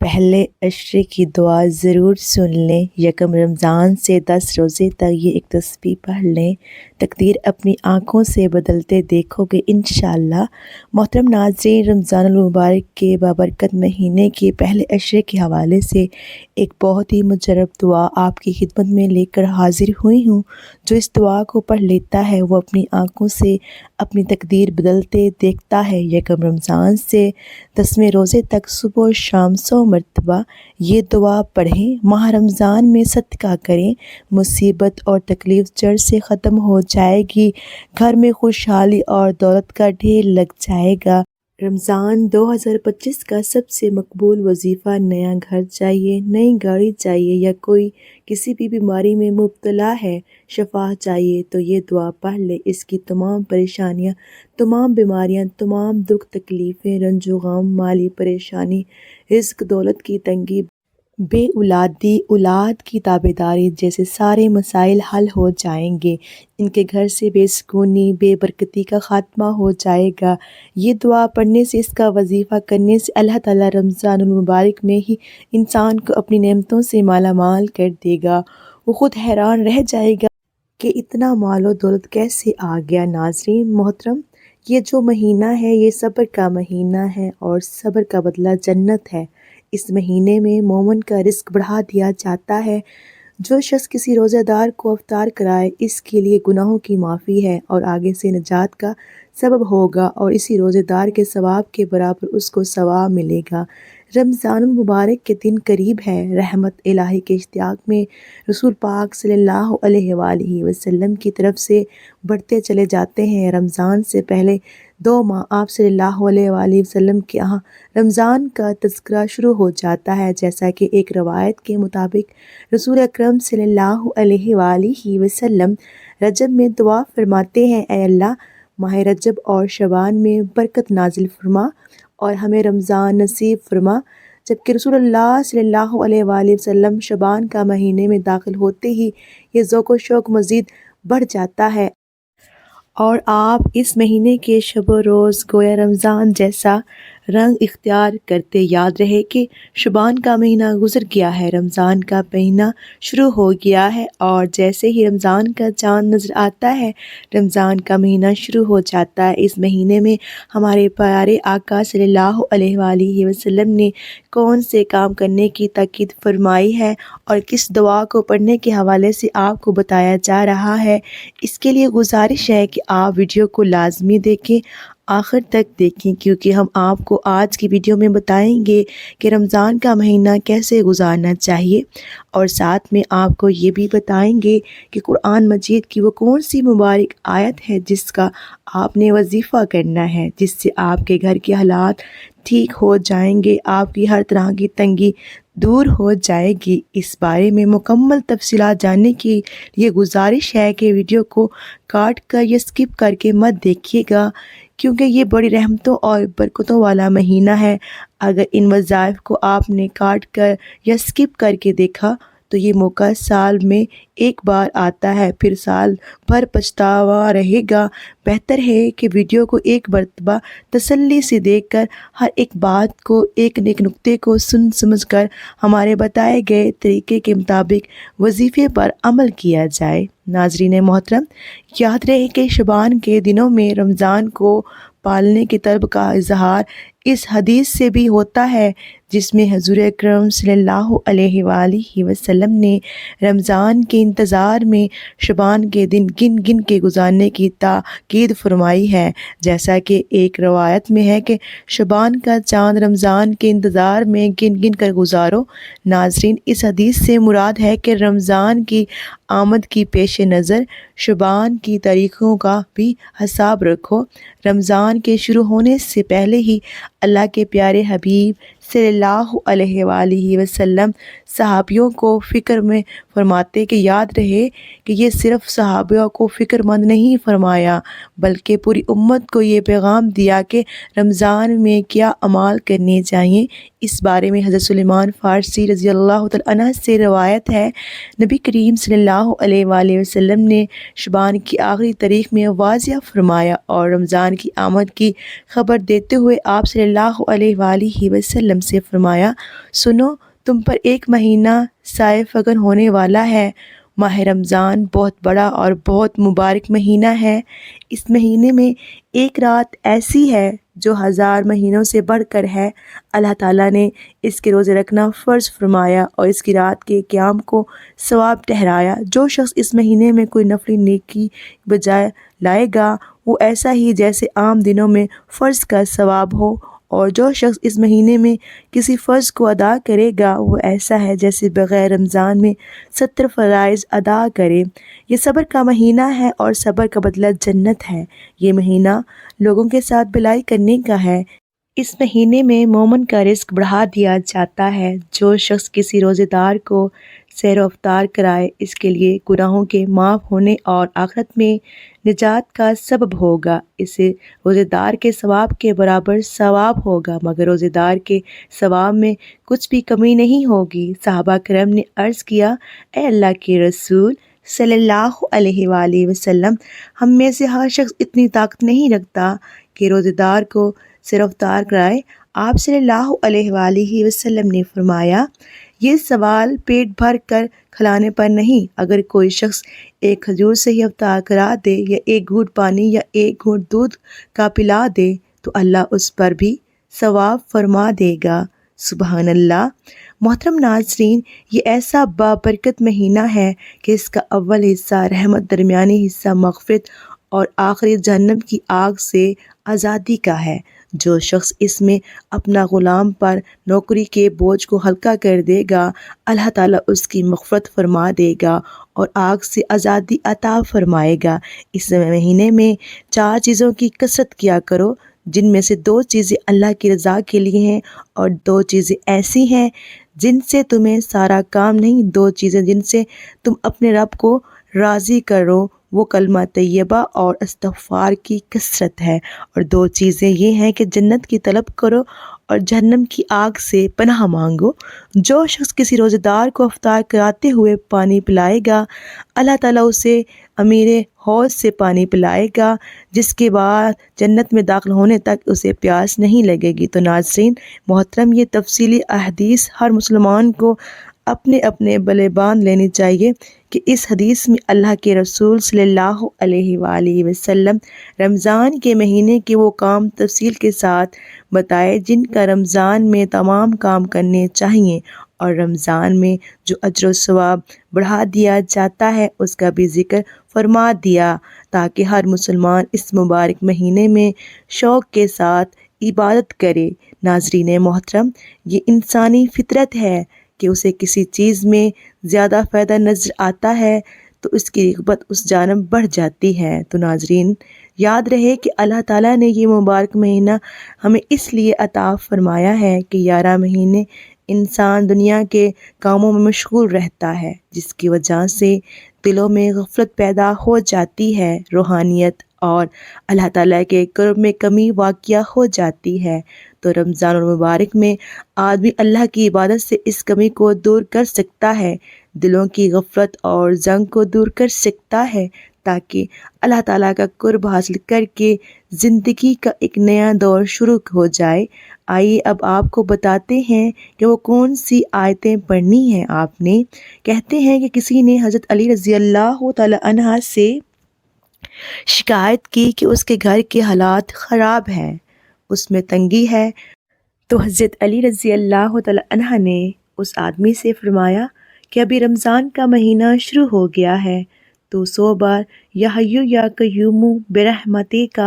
پہلے عشرے کی دعا ضرور سن لیں۔ یکم رمضان سے 10 روزے تک یہ ایک تسبیح پڑھ لیں، تقدیر اپنی آنکھوں سے بدلتے دیکھو گے انشاءاللہ۔ محترم ناظرین، رمضان المبارک کے بابرکت مہینے کے پہلے عشرے کے حوالے سے ایک بہت ہی مجرب دعا آپ کی خدمت میں لے کر حاضر ہوئی ہوں۔ جو اس دعا کو پڑھ لیتا ہے وہ اپنی آنکھوں سے اپنی تقدیر بدلتے دیکھتا ہے۔ یکم رمضان سے 10ویں روزے تک صبح و شام 100 مرتبہ یہ دعا پڑھیں۔ ماہ رمضان میں صدقہ کریں، مصیبت اور تکلیف جڑ سے ختم ہو جائے گی، گھر میں خوشحالی اور دولت کا ڈھیر لگ جائے گا۔ رمضان 2025 کا سب سے مقبول وظیفہ نیا گھر چاہیے، نئی گاڑی چاہیے، یا کوئی کسی بھی بیماری میں مبتلا ہے، شفا چاہیے تو یہ دعا پڑھ لے۔ اس کی تمام پریشانیاں، تمام بیماریاں، تمام دکھ تکلیفیں، رنج و غم، مالی پریشانی، رزق دولت کی تنگی، بے اولادی، اولاد کی تابعداری جیسے سارے مسائل حل ہو جائیں گے۔ ان کے گھر سے بے سکونی، بے برکتی کا خاتمہ ہو جائے گا۔ یہ دعا پڑھنے سے، اس کا وظیفہ کرنے سے اللہ تعالیٰ رمضان المبارک میں ہی انسان کو اپنی نعمتوں سے مالا مال کر دے گا۔ وہ خود حیران رہ جائے گا کہ اتنا مال و دولت کیسے آ گیا۔ ناظرین محترم، یہ جو مہینہ ہے یہ صبر کا مہینہ ہے، اور صبر کا بدلہ جنت ہے۔ اس مہینے میں مومن کا رزق بڑھا دیا جاتا ہے۔ جو شخص کسی روزہ دار کو افطار کرائے، اس کے لیے گناہوں کی معافی ہے اور آگے سے نجات کا سبب ہوگا، اور اسی روزہ دار کے ثواب کے برابر اس کو ثواب ملے گا۔ رمضان المبارک کے دن قریب ہے۔ رحمت الہی کے اشتیاق میں رسول پاک صلی اللہ علیہ وآلہ وسلم کی طرف سے بڑھتے چلے جاتے ہیں۔ رمضان سے پہلے 2 ماہ آپ صلی اللہ علیہ وآلہ وسلم کے یہاں رمضان کا تذکرہ شروع ہو جاتا ہے، جیسا کہ ایک روایت کے مطابق رسول اکرم صلی اللہ علیہ وآلہ وسلم رجب میں دعا فرماتے ہیں: اے اللہ، ماہ رجب اور شعبان میں برکت نازل فرما اور ہمیں رمضان نصیب فرما۔ جبکہ رسول اللہ صلی اللہ علیہ وآلہ وسلم شعبان کا مہینے میں داخل ہوتے ہی یہ ذوق و شوق مزید بڑھ جاتا ہے، اور آپ اس مہینے کے شب و روز گویا رمضان جیسا رنگ اختیار کرتے۔ یاد رہے کہ شعبان کا مہینہ گزر گیا ہے، رمضان کا مہینہ شروع ہو گیا ہے، اور جیسے ہی رمضان کا چاند نظر آتا ہے رمضان کا مہینہ شروع ہو جاتا ہے۔ اس مہینے میں ہمارے پیارے آقا صلی اللہ علیہ وآلہ وسلم نے کون سے کام کرنے کی تاکید فرمائی ہے اور کس دعا کو پڑھنے کے حوالے سے آپ کو بتایا جا رہا ہے، اس کے لیے گزارش ہے کہ آپ ویڈیو کو لازمی دیکھیں، آخر تک دیکھیں، کیونکہ ہم آپ کو آج کی ویڈیو میں بتائیں گے کہ رمضان کا مہینہ کیسے گزارنا چاہیے، اور ساتھ میں آپ کو یہ بھی بتائیں گے کہ قرآن مجید کی وہ کون سی مبارک آیت ہے جس کا آپ نے وظیفہ کرنا ہے، جس سے آپ کے گھر کے حالات ٹھیک ہو جائیں گے، آپ کی ہر طرح کی تنگی دور ہو جائے گی۔ اس بارے میں مکمل تفصیلات جاننے کی یہ گزارش ہے کہ ویڈیو کو کاٹ کر یا اسکپ کر کے مت دیکھیے گا، کیونکہ یہ بڑی رحمتوں اور برکتوں والا مہینہ ہے۔ اگر ان وظائف کو آپ نے کاٹ کر یا اسکپ کر کے دیکھا تو یہ موقع سال میں ایک بار آتا ہے، پھر سال بھر پچھتاوا رہے گا۔ بہتر ہے کہ ویڈیو کو ایک مرتبہ تسلی سے دیکھ کر ہر ایک بات کو، ایک ایک نقطے کو سن سمجھ کر ہمارے بتائے گئے طریقے کے مطابق وظیفے پر عمل کیا جائے۔ ناظرین محترم، یاد رہے کہ شعبان کے دنوں میں رمضان کو پالنے کی طلب کا اظہار اس حدیث سے بھی ہوتا ہے جس میں حضور اکرم صلی اللہ علیہ وآلہ وسلم نے رمضان کے انتظار میں شعبان کے دن گن گن کے گزارنے کی تاکید فرمائی ہے۔ جیسا کہ ایک روایت میں ہے کہ شعبان کا چاند رمضان کے انتظار میں گن گن کر گزارو۔ ناظرین، اس حدیث سے مراد ہے کہ رمضان کی آمد کی پیش نظر شعبان کی تاریخوں کا بھی حساب رکھو۔ رمضان کے شروع ہونے سے پہلے ہی اللہ کے پیارے حبیب صلی اللہ علیہ وآلہ وسلم صحابیوں کو فکر میں فرماتے کہ یاد رہے کہ یہ صرف صحابیوں کو فکر مند نہیں فرمایا، بلکہ پوری امت کو یہ پیغام دیا کہ رمضان میں کیا اعمال کرنے چاہیے۔ اس بارے میں حضرت سلیمان فارسی رضی اللہ تعالیٰ عنہ سے روایت ہے، نبی کریم صلی اللہ علیہ وآلہ وسلم نے شعبان کی آخری تاریخ میں واضح فرمایا اور رمضان کی آمد کی خبر دیتے ہوئے آپ صلی اللہ علیہ وآلہ وسلم سے فرمایا، سنو، تم پر ایک مہینہ سائے فگن ہونے والا ہے۔ ماہ رمضان بہت بڑا اور بہت مبارک مہینہ ہے۔ اس مہینے میں ایک رات ایسی ہے جو 1000 مہینوں سے بڑھ کر ہے۔ اللہ تعالیٰ نے اس کے روزے رکھنا فرض فرمایا اور اس کی رات کے قیام کو ثواب ٹھہرایا۔ جو شخص اس مہینے میں کوئی نفلی نیکی بجائے لائے گا وہ ایسا ہی جیسے عام دنوں میں فرض کا ثواب ہو، اور جو شخص اس مہینے میں کسی فرض کو ادا کرے گا وہ ایسا ہے جیسے بغیر رمضان میں 70 فرائض ادا کرے۔ یہ صبر کا مہینہ ہے اور صبر کا بدلہ جنت ہے۔ یہ مہینہ لوگوں کے ساتھ بھلائی کرنے کا ہے۔ اس مہینے میں مومن کا رزق بڑھا دیا جاتا ہے۔ جو شخص کسی روزے دار کو سحر و افطار کرائے اس کے لیے گناہوں کے معاف ہونے اور آخرت میں نجات کا سبب ہوگا۔ اسے روزے دار کے ثواب کے برابر ثواب ہوگا، مگر روزے دار کے ثواب میں کچھ بھی کمی نہیں ہوگی۔ صحابہ کرام نے عرض کیا، اے اللہ کے رسول صلی اللہ علیہ وآلہ وسلم، ہم میں سے ہر شخص اتنی طاقت نہیں رکھتا کہ روزے دار کو سحر و افطار کرائے۔ آپ صلی اللہ علیہ وآلہ وسلم نے فرمایا، یہ سوال پیٹ بھر کر کھلانے پر نہیں، اگر کوئی شخص ایک کھجور سے ہی افطار کرا دے یا ایک گھونٹ پانی یا ایک گھونٹ دودھ کا پلا دے تو اللہ اس پر بھی ثواب فرما دے گا۔ سبحان اللہ۔ محترم ناظرین، یہ ایسا بابرکت مہینہ ہے کہ اس کا اول حصہ رحمت، درمیانی حصہ مغفرت اور آخری جہنم کی آگ سے آزادی کا ہے۔ جو شخص اس میں اپنا غلام پر نوکری کے بوجھ کو ہلکا کر دے گا، اللہ تعالیٰ اس کی مغفرت فرما دے گا اور آگ سے آزادی عطا فرمائے گا۔ اس مہینے میں 4 چیزوں کی کثرت کیا کرو، جن میں سے 2 چیزیں اللہ کی رضا کے لیے ہیں اور 2 چیزیں ایسی ہیں جن سے تمہیں سارا کام نہیں۔ 2 چیزیں جن سے تم اپنے رب کو راضی کرو، وہ کلمہ طیبہ اور استغفار کی کثرت ہے، اور 2 چیزیں یہ ہیں کہ جنت کی طلب کرو اور جہنم کی آگ سے پناہ مانگو۔ جو شخص کسی روزے دار کو افطار کراتے ہوئے پانی پلائے گا، اللہ تعالیٰ اسے امیر حوض سے پانی پلائے گا، جس کے بعد جنت میں داخل ہونے تک اسے پیاس نہیں لگے گی۔ تو ناظرین محترم، یہ تفصیلی احادیث ہر مسلمان کو اپنے اپنے بلے باندھ لینی چاہیے کہ اس حدیث میں اللہ کے رسول صلی اللہ علیہ وآلہ وسلم رمضان کے مہینے کے وہ کام تفصیل کے ساتھ بتائے جن کا رمضان میں تمام کام کرنے چاہیے، اور رمضان میں جو اجر و ثواب بڑھا دیا جاتا ہے اس کا بھی ذکر فرما دیا، تاکہ ہر مسلمان اس مبارک مہینے میں شوق کے ساتھ عبادت کرے۔ ناظرین محترم، یہ انسانی فطرت ہے کہ اسے کسی چیز میں زیادہ فائدہ نظر آتا ہے تو اس کی رغبت اس جانب بڑھ جاتی ہے۔ تو ناظرین یاد رہے کہ اللہ تعالیٰ نے یہ مبارک مہینہ ہمیں اس لیے عطا فرمایا ہے کہ 11 مہینے انسان دنیا کے کاموں میں مشغول رہتا ہے، جس کی وجہ سے دلوں میں غفلت پیدا ہو جاتی ہے، روحانیت اور اللہ تعالیٰ کے قرب میں کمی واقع ہو جاتی ہے۔ تو رمضان المبارک میں آدمی اللہ کی عبادت سے اس کمی کو دور کر سکتا ہے، دلوں کی غفلت اور زنگ کو دور کر سکتا ہے، تاکہ اللہ تعالیٰ کا قرب حاصل کر کے زندگی کا ایک نیا دور شروع ہو جائے۔ آئیے اب آپ کو بتاتے ہیں کہ وہ کون سی آیتیں پڑھنی ہیں۔ آپ نے کہتے ہیں کہ کسی نے حضرت علی رضی اللہ تعالیٰ عنہ سے شکایت کی کہ اس کے گھر کے حالات خراب ہیں، اس میں تنگی ہے، تو حضرت علی رضی اللہ تعالیٰ عنہ نے اس آدمی سے فرمایا کہ ابھی رمضان کا مہینہ شروع ہو گیا ہے تو 100 بار یا حیو یا قیوم برحمتک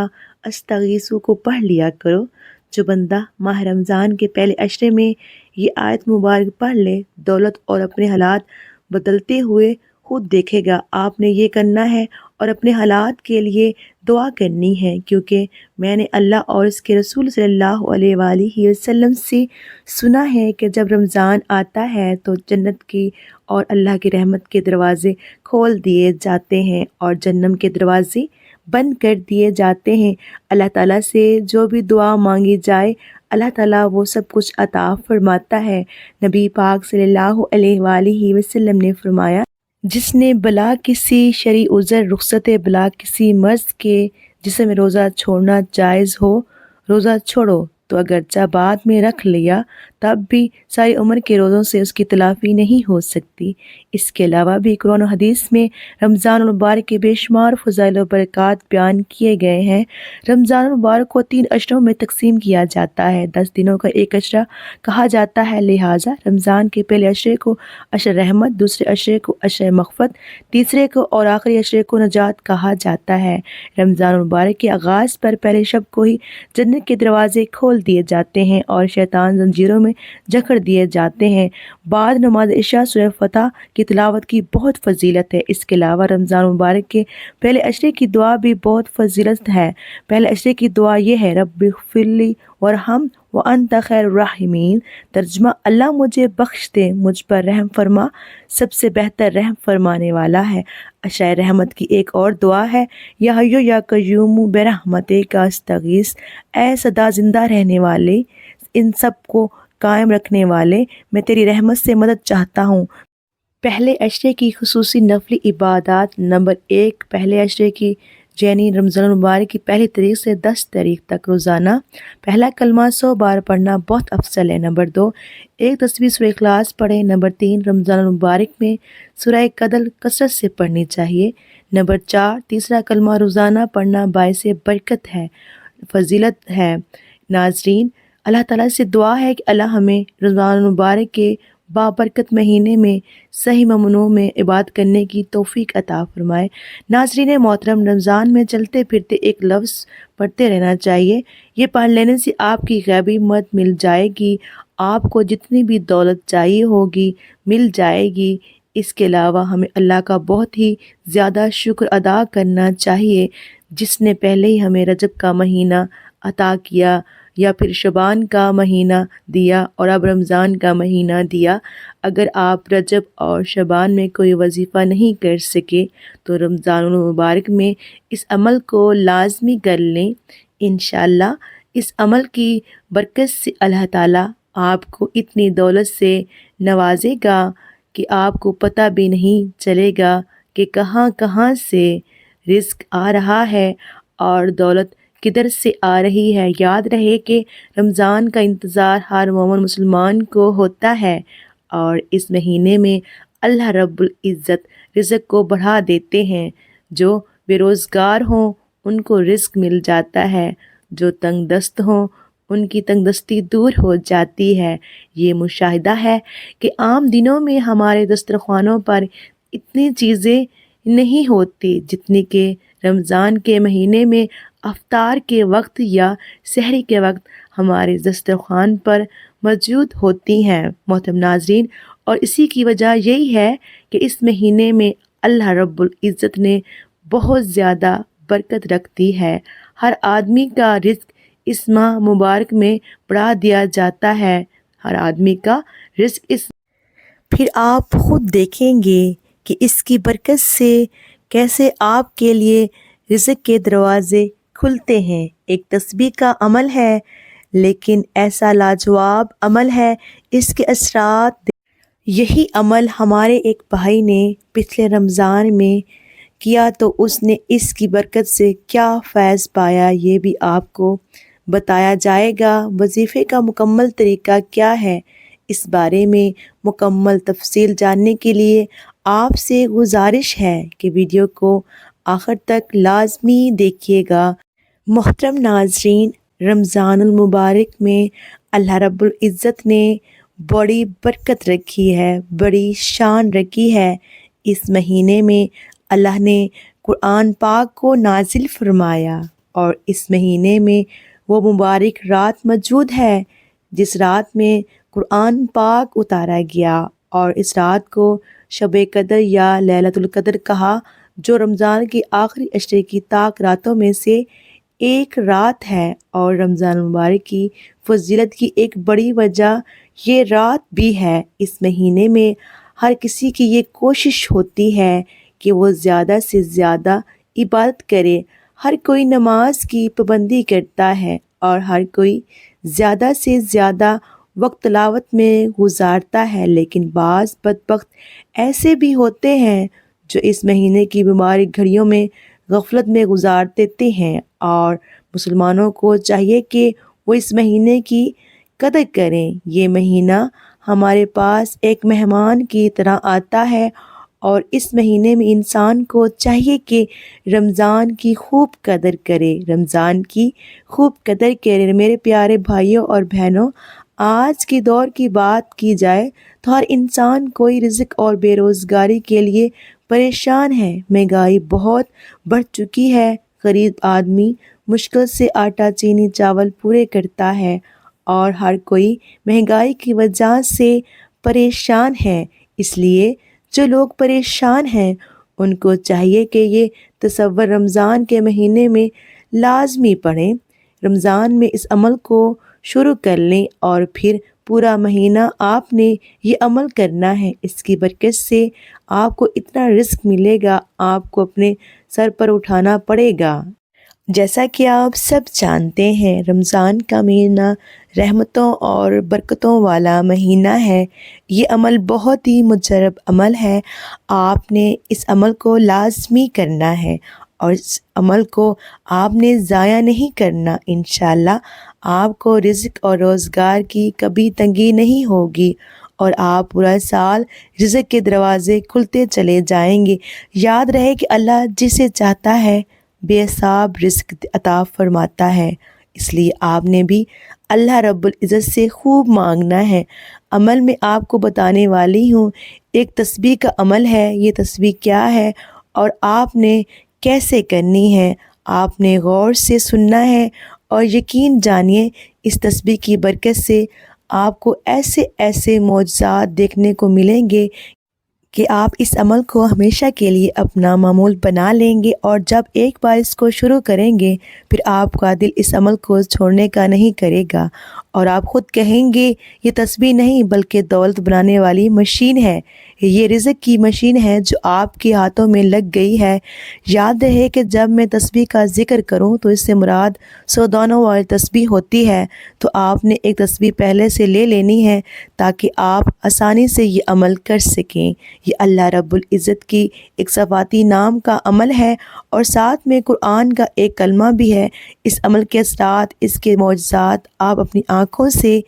استغیث کو پڑھ لیا کرو۔ جو بندہ ماہ رمضان کے پہلے عشرے میں یہ آیت مبارک پڑھ لے، دولت اور اپنے حالات بدلتے ہوئے خود دیکھے گا۔ آپ نے یہ کرنا ہے اور اپنے حالات کے لیے دعا کرنی ہے، کیونکہ میں نے اللہ اور اس کے رسول صلی اللہ علیہ وآلہ وسلم سے سنا ہے کہ جب رمضان آتا ہے تو جنت کی اور اللہ کی رحمت کے دروازے کھول دیے جاتے ہیں اور جہنم کے دروازے بند کر دیے جاتے ہیں۔ اللہ تعالیٰ سے جو بھی دعا مانگی جائے اللہ تعالیٰ وہ سب کچھ عطا فرماتا ہے۔ نبی پاک صلی اللہ علیہ وآلہ وسلم نے فرمایا، جس نے بلا کسی شرعی عذر رخصت بلا کسی مرض کے جسم میں روزہ چھوڑنا جائز ہو، روزہ چھوڑو، تو اگرچہ بعد میں رکھ لیا تب بھی ساری عمر کے روزوں سے اس کی تلافی نہیں ہو سکتی۔ اس کے علاوہ بھی قرآن و حدیث میں رمضان المبارک کے بے شمار فضائل و برکات بیان کیے گئے ہیں۔ رمضان المبارک کو 3 اشروں میں تقسیم کیا جاتا ہے۔ 10 دنوں کا ایک اشرہ کہا جاتا ہے، لہٰذا رمضان کے پہلے اشرے کو عشر رحمت، دوسرے اشرے کو عشر مغفرت، تیسرے کو اور آخری اشرے کو نجات کہا جاتا ہے۔ رمضان المبارک کے آغاز پر پہلے شب کو ہی جنت کے دروازے کھول دیے جاتے ہیں اور شیطان زنجیروں میں جکڑ دیے جاتے ہیں۔ بعد نماز عشاء سورہ فتح کی تلاوت کی بہت فضیلت ہے۔ اس کے علاوہ رمضان مبارک کے پہلے اشرے کی دعا بھی بہت فضیلت ہے۔ پہلے اشرے کی دعا یہ ہے، رب اغفر لی وارحم وانت خیر الراحمین۔ ترجمہ، اللہ مجھے بخش دے، مجھ پر رحم فرما، سب سے بہتر رحم فرمانے والا ہے۔ عشاء رحمت کی ایک اور دعا ہے، یا حیو یا قیوم برحمتک استغیث، اے سدا زندہ رہنے والے، ان سب کو قائم رکھنے والے، میں تیری رحمت سے مدد چاہتا ہوں۔ پہلے عشرے کی خصوصی نفلی عبادات۔ نمبر 1، پہلے عشرے کی یعنی رمضان المبارک کی پہلی تاریخ سے 10 تاریخ تک روزانہ پہلا کلمہ 100 بار پڑھنا بہت افضل ہے۔ نمبر 2، ایک تسبیح سورہ اخلاص پڑھیں۔ نمبر 3، رمضان المبارک میں سورہ قدر کثرت سے پڑھنی چاہیے۔ نمبر 4، تیسرا کلمہ روزانہ پڑھنا باعث برکت ہے، فضیلت ہے۔ ناظرین، اللہ تعالیٰ سے دعا ہے کہ اللہ ہمیں رمضان المبارک کے بابرکت مہینے میں صحیح ممنوع میں عبادت کرنے کی توفیق عطا فرمائے۔ ناظرین محترم، رمضان میں چلتے پھرتے ایک لفظ پڑھتے رہنا چاہیے۔ یہ پڑھ لینے سے آپ کی غیبی مدد مل جائے گی، آپ کو جتنی بھی دولت چاہیے ہوگی مل جائے گی۔ اس کے علاوہ ہمیں اللہ کا بہت ہی زیادہ شکر ادا کرنا چاہیے، جس نے پہلے ہی ہمیں رجب کا مہینہ عطا کیا، یا پھر شعبان کا مہینہ دیا، اور اب رمضان کا مہینہ دیا۔ اگر آپ رجب اور شعبان میں کوئی وظیفہ نہیں کر سکے تو رمضان المبارک میں اس عمل کو لازمی کر لیں۔ انشاءاللہ اس عمل کی برکت سے اللہ تعالیٰ آپ کو اتنی دولت سے نوازے گا کہ آپ کو پتہ بھی نہیں چلے گا کہ کہاں کہاں سے رزق آ رہا ہے اور دولت کدھر سے آ رہی ہے۔ یاد رہے کہ رمضان کا انتظار ہر مومن مسلمان کو ہوتا ہے، اور اس مہینے میں اللہ رب العزت رزق کو بڑھا دیتے ہیں۔ جو بے روزگار ہوں ان کو رزق مل جاتا ہے، جو تنگ دست ہوں ان کی تنگ دستی دور ہو جاتی ہے۔ یہ مشاہدہ ہے کہ عام دنوں میں ہمارے دسترخوانوں پر اتنی چیزیں نہیں ہوتی جتنی کہ رمضان کے مہینے میں افطار کے وقت یا سحری کے وقت ہمارے دسترخوان پر موجود ہوتی ہیں۔ محترم ناظرین، اور اسی کی وجہ یہی ہے کہ اس مہینے میں اللہ رب العزت نے بہت زیادہ برکت رکھ دی ہے۔ ہر آدمی کا رزق اس ماہ مبارک میں بڑھا دیا جاتا ہے، ہر آدمی کا رزق اس پھر آپ خود دیکھیں گے کہ اس کی برکت سے کیسے آپ کے لیے رزق کے دروازے کھلتے ہیں۔ ایک تسبیح کا عمل ہے، لیکن ایسا لاجواب عمل ہے، اس کے اثرات یہی عمل ہمارے ایک بھائی نے پچھلے رمضان میں کیا تو اس نے اس کی برکت سے کیا فیض پایا، یہ بھی آپ کو بتایا جائے گا۔ وظیفے کا مکمل طریقہ کیا ہے، اس بارے میں مکمل تفصیل جاننے کے لیے آپ سے گزارش ہے کہ ویڈیو کو آخر تک لازمی دیکھیے گا۔ محترم ناظرین، رمضان المبارک میں اللہ رب العزت نے بڑی برکت رکھی ہے، بڑی شان رکھی ہے۔ اس مہینے میں اللہ نے قرآن پاک کو نازل فرمایا، اور اس مہینے میں وہ مبارک رات موجود ہے جس رات میں قرآن پاک اتارا گیا، اور اس رات کو شب قدر یا لیلۃ القدر کہا، جو رمضان کے آخری عشرے کی طاق راتوں میں سے ایک رات ہے۔ اور رمضان المبارک کی فضیلت کی ایک بڑی وجہ یہ رات بھی ہے۔ اس مہینے میں ہر کسی کی یہ کوشش ہوتی ہے کہ وہ زیادہ سے زیادہ عبادت کرے۔ ہر کوئی نماز کی پابندی کرتا ہے اور ہر کوئی زیادہ سے زیادہ وقت تلاوت میں گزارتا ہے، لیکن بعض بدبخت ایسے بھی ہوتے ہیں جو اس مہینے کی بیماری گھڑیوں میں غفلت میں گزار دیتے ہیں، اور مسلمانوں کو چاہیے کہ وہ اس مہینے کی قدر کریں۔ یہ مہینہ ہمارے پاس ایک مہمان کی طرح آتا ہے، اور اس مہینے میں انسان کو چاہیے کہ رمضان کی خوب قدر کرے، رمضان کی خوب قدر کرے۔ میرے پیارے بھائیوں اور بہنوں، آج کے دور کی بات کی جائے تو ہر انسان کوئی رزق اور بے روزگاری کے لیے پریشان ہے۔ مہنگائی بہت بڑھ چکی ہے، غریب آدمی مشکل سے آٹا چینی چاول پورے کرتا ہے، اور ہر کوئی مہنگائی کی وجہ سے پریشان ہے۔ اس لیے جو لوگ پریشان ہیں ان کو چاہیے کہ یہ تصور رمضان کے مہینے میں لازمی پڑھیں، رمضان میں اس عمل کو شروع کر لیں، اور پھر پورا مہینہ آپ نے یہ عمل کرنا ہے۔ اس کی برکت سے آپ کو اتنا رزق ملے گا، آپ کو اپنے سر پر اٹھانا پڑے گا۔ جیسا کہ آپ سب جانتے ہیں، رمضان کا مہینہ رحمتوں اور برکتوں والا مہینہ ہے۔ یہ عمل بہت ہی مجرب عمل ہے، آپ نے اس عمل کو لازمی کرنا ہے، اور اس عمل کو آپ نے ضائع نہیں کرنا۔ انشاءاللہ آپ کو رزق اور روزگار کی کبھی تنگی نہیں ہوگی، اور آپ پورا سال رزق کے دروازے کھلتے چلے جائیں گے۔ یاد رہے کہ اللہ جسے چاہتا ہے بے حساب رزق عطا فرماتا ہے، اس لیے آپ نے بھی اللہ رب العزت سے خوب مانگنا ہے۔ عمل میں آپ کو بتانے والی ہوں، ایک تسبیح کا عمل ہے۔ یہ تسبیح کیا ہے اور آپ نے کیسے کرنی ہے، آپ نے غور سے سننا ہے، اور یقین جانیے اس تسبیح کی برکت سے آپ کو ایسے ایسے معجزات دیکھنے کو ملیں گے کہ آپ اس عمل کو ہمیشہ کے لیے اپنا معمول بنا لیں گے، اور جب ایک بار اس کو شروع کریں گے پھر آپ کا دل اس عمل کو چھوڑنے کا نہیں کرے گا، اور آپ خود کہیں گے یہ تسبیح نہیں بلکہ دولت بنانے والی مشین ہے، یہ رزق کی مشین ہے جو آپ کے ہاتھوں میں لگ گئی ہے۔ یاد رہے کہ جب میں تسبیح کا ذکر کروں تو اس سے مراد 100 دانوں والی تسبیح ہوتی ہے، تو آپ نے ایک تسبیح پہلے سے لے لینی ہے تاکہ آپ آسانی سے یہ عمل کر سکیں۔ یہ اللہ رب العزت کی ایک صفاتی نام کا عمل ہے، اور ساتھ میں قرآن کا ایک کلمہ بھی ہے۔ اس عمل کے اثرات، اس کے معجزات آپ اپنی آنکھوں سے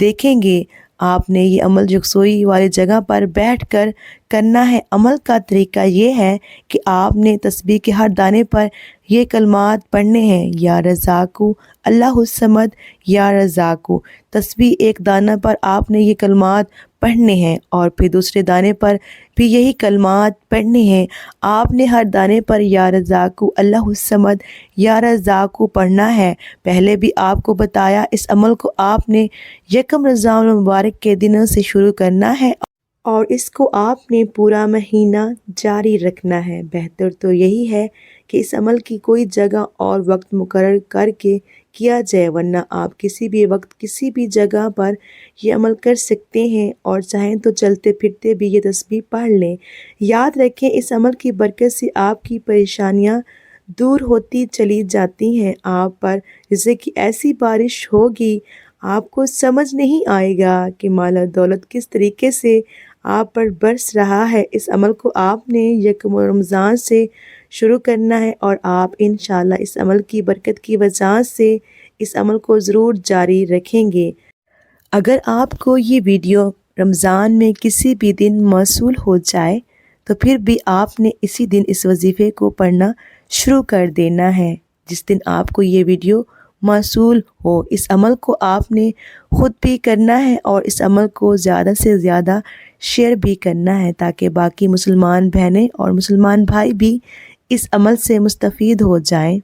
دیکھیں گے۔ آپ نے یہ عمل یکسوئی والی جگہ پر بیٹھ کر کرنا ہے۔ عمل کا طریقہ یہ ہے کہ آپ نے تسبیح کے ہر دانے پر یہ کلمات پڑھنے ہیں، یا رزاقو اللہ الصمد، یا رزاقو۔ تسبیح ایک دانہ پر آپ نے یہ کلمات پڑھنے ہیں، اور پھر دوسرے دانے پر بھی یہی کلمات پڑھنے ہیں۔ آپ نے ہر دانے پر یا رزاقو اللہ الصمد، یا رزاقو پڑھنا ہے۔ پہلے بھی آپ کو بتایا، اس عمل کو آپ نے یکم رمضان المبارک کے دنوں سے شروع کرنا ہے، اور اس کو آپ نے پورا مہینہ جاری رکھنا ہے۔ بہتر تو یہی ہے کہ اس عمل کی کوئی جگہ اور وقت مقرر کر کے کیا جائے، ورنہ آپ کسی بھی وقت کسی بھی جگہ پر یہ عمل کر سکتے ہیں، اور چاہیں تو چلتے پھرتے بھی یہ تسبیح پڑھ لیں۔ یاد رکھیں اس عمل کی برکت سے آپ کی پریشانیاں دور ہوتی چلی جاتی ہیں، آپ پر رزق کی ایسی بارش ہوگی آپ کو سمجھ نہیں آئے گا کہ مال و دولت کس طریقے سے آپ پر برس رہا ہے۔ اس عمل کو آپ نے یکم رمضان سے شروع کرنا ہے، اور آپ انشاءاللہ اس عمل کی برکت کی وجہ سے اس عمل کو ضرور جاری رکھیں گے۔ اگر آپ کو یہ ویڈیو رمضان میں کسی بھی دن موصول ہو جائے تو پھر بھی آپ نے اسی دن اس وظیفے کو پڑھنا شروع کر دینا ہے جس دن آپ کو یہ ویڈیو موصول ہو۔ اس عمل کو آپ نے خود بھی کرنا ہے، اور اس عمل کو زیادہ سے زیادہ شیئر بھی کرنا ہے تاکہ باقی مسلمان بہنیں اور مسلمان بھائی بھی اس عمل سے مستفید ہو جائیں۔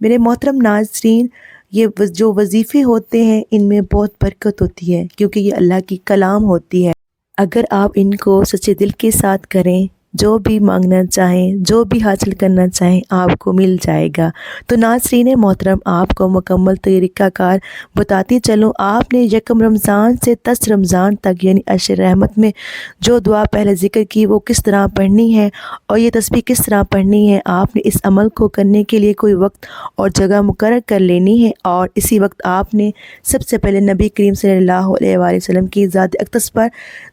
میرے محترم ناظرین، یہ جو وظیفے ہوتے ہیں ان میں بہت برکت ہوتی ہے، کیونکہ یہ اللہ کی کلام ہوتی ہے۔ اگر آپ ان کو سچے دل کے ساتھ کریں، جو بھی مانگنا چاہیں، جو بھی حاصل کرنا چاہیں آپ کو مل جائے گا۔ تو ناظرین محترم، آپ کو مکمل طریقہ کار بتاتی چلوں۔ آپ نے یکم رمضان سے 10 رمضان تک یعنی عشر رحمت میں جو دعا پہلے ذکر کی وہ کس طرح پڑھنی ہے اور یہ تسبیح کس طرح پڑھنی ہے، آپ نے اس عمل کو کرنے کے لیے کوئی وقت اور جگہ مقرر کر لینی ہے، اور اسی وقت آپ نے سب سے پہلے نبی کریم صلی اللہ علیہ وآلہ وسلم کی ذات اقدس پر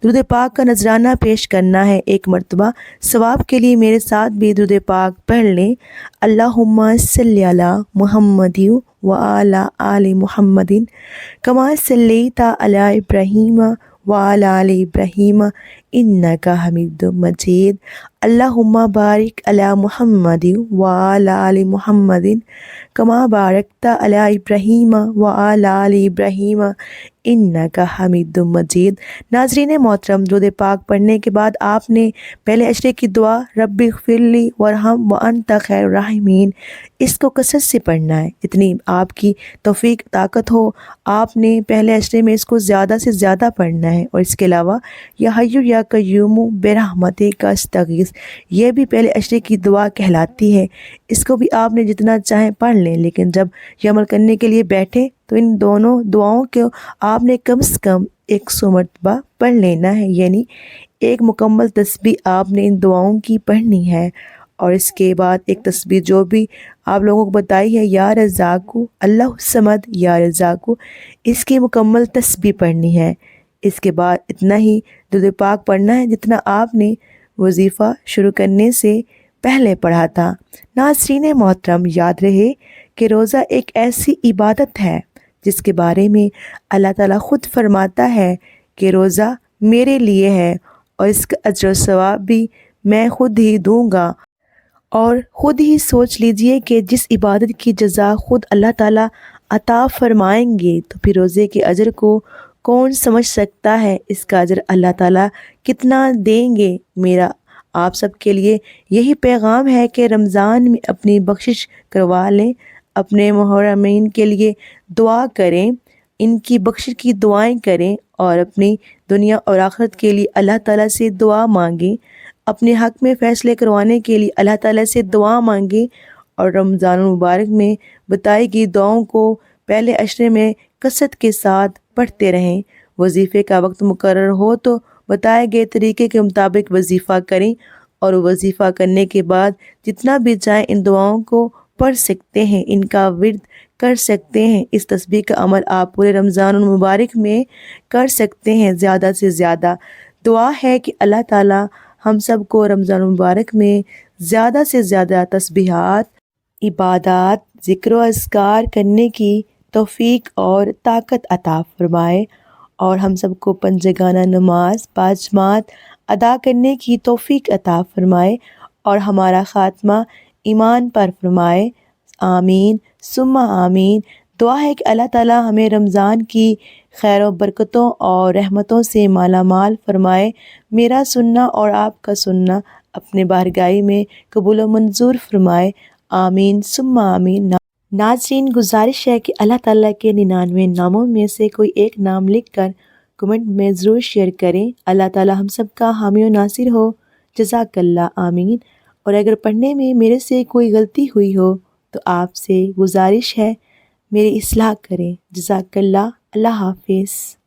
درود پاک کا نذرانہ پیش کرنا ہے۔ ایک مرتبہ ثواب کے لیے میرے ساتھ بھی درود پاک پڑھ لیں۔ اللہم صلی علی محمد وعلی آل محمد کما صلیت علی ابراہیم وعلی آل ابراہیم انک حمید مجید۔ اللہم بارک علی محمد وعلی آل محمد کما بارکت علی ابراہیم وعلی آل ابراہیم انک حمید مجید۔ ناظرین محترم، درود پاک پڑھنے کے بعد آپ نے پہلے اشرے کی دعا رب اغفر لی وارحم وانت خیر الراحمین اس کو کثرت سے پڑھنا ہے، اتنی آپ کی توفیق طاقت ہو آپ نے پہلے اشرے میں اس کو زیادہ سے زیادہ پڑھنا ہے۔ اور اس کے علاوہ یا حی یا قیوم برحمتک استغیث یہ بھی پہلے اشرے کی دعا کہلاتی ہے، اس کو بھی آپ نے جتنا چاہیں پڑھ لیں، لیکن جب یہ عمل کرنے کے لیے بیٹھے تو ان دونوں دعاؤں کو آپ نے کم سے کم 100 مرتبہ پڑھ لینا ہے، یعنی ایک مکمل تسبیح آپ نے ان دعاؤں کی پڑھنی ہے۔ اور اس کے بعد ایک تسبیح جو بھی آپ لوگوں کو بتائی ہے یا رزاقو اللہ الصمد یا رزاقو، اس کی مکمل تسبیح پڑھنی ہے۔ اس کے بعد اتنا ہی درود پاک پڑھنا ہے جتنا آپ نے وظیفہ شروع کرنے سے پہلے پڑھا تھا۔ ناظرین محترم، یاد رہے کہ روزہ ایک ایسی عبادت ہے جس کے بارے میں اللہ تعالیٰ خود فرماتا ہے کہ روزہ میرے لیے ہے اور اس کا اجر و ثواب بھی میں خود ہی دوں گا۔ اور خود ہی سوچ لیجئے کہ جس عبادت کی جزا خود اللہ تعالیٰ عطا فرمائیں گے تو پھر روزے کے اجر کو کون سمجھ سکتا ہے، اس کا اجر اللہ تعالیٰ کتنا دیں گے۔ میرا آپ سب کے لیے یہی پیغام ہے کہ رمضان میں اپنی بخشش کروا لیں، اپنے محرمین کے لیے دعا کریں، ان کی بخشش کی دعائیں کریں اور اپنی دنیا اور آخرت کے لیے اللہ تعالیٰ سے دعا مانگیں، اپنے حق میں فیصلے کروانے کے لیے اللہ تعالیٰ سے دعا مانگیں، اور رمضان المبارک میں بتائی گئی دعاؤں کو پہلے عشرے میں کثرت کے ساتھ پڑھتے رہیں۔ وظیفے کا وقت مقرر ہو تو بتائے گئے طریقے کے مطابق وظیفہ کریں، اور وظیفہ کرنے کے بعد جتنا بھی چاہیں ان دعاؤں کو پڑھ سکتے ہیں، ان کا ورد کر سکتے ہیں۔ اس تسبیح کا عمل آپ پورے رمضان المبارک میں کر سکتے ہیں۔ زیادہ سے زیادہ دعا ہے کہ اللہ تعالیٰ ہم سب کو رمضان المبارک میں زیادہ سے زیادہ تسبیحات، عبادات، ذکر و اذکار کرنے کی توفیق اور طاقت عطا فرمائے، اور ہم سب کو پنجگانہ نماز باجماعت ادا کرنے کی توفیق عطا فرمائے، اور ہمارا خاتمہ ایمان پر فرمائے۔ آمین ثم آمین۔ دعا ہے کہ اللہ تعالیٰ ہمیں رمضان کی خیر و برکتوں اور رحمتوں سے مالا مال فرمائے۔ میرا سننا اور آپ کا سننا اپنے بارگاہ میں قبول و منظور فرمائے۔ آمین ثم آمین۔ ناظرین، گزارش ہے کہ اللہ تعالیٰ کے 99 ناموں میں سے کوئی ایک نام لکھ کر کمنٹ میں ضرور شیئر کریں۔ اللہ تعالیٰ ہم سب کا حامی و ناصر ہو۔ جزاک اللہ۔ آمین۔ اور اگر پڑھنے میں میرے سے کوئی غلطی ہوئی ہو تو آپ سے گزارش ہے میری اصلاح کریں۔ جزاک اللہ۔ اللہ حافظ۔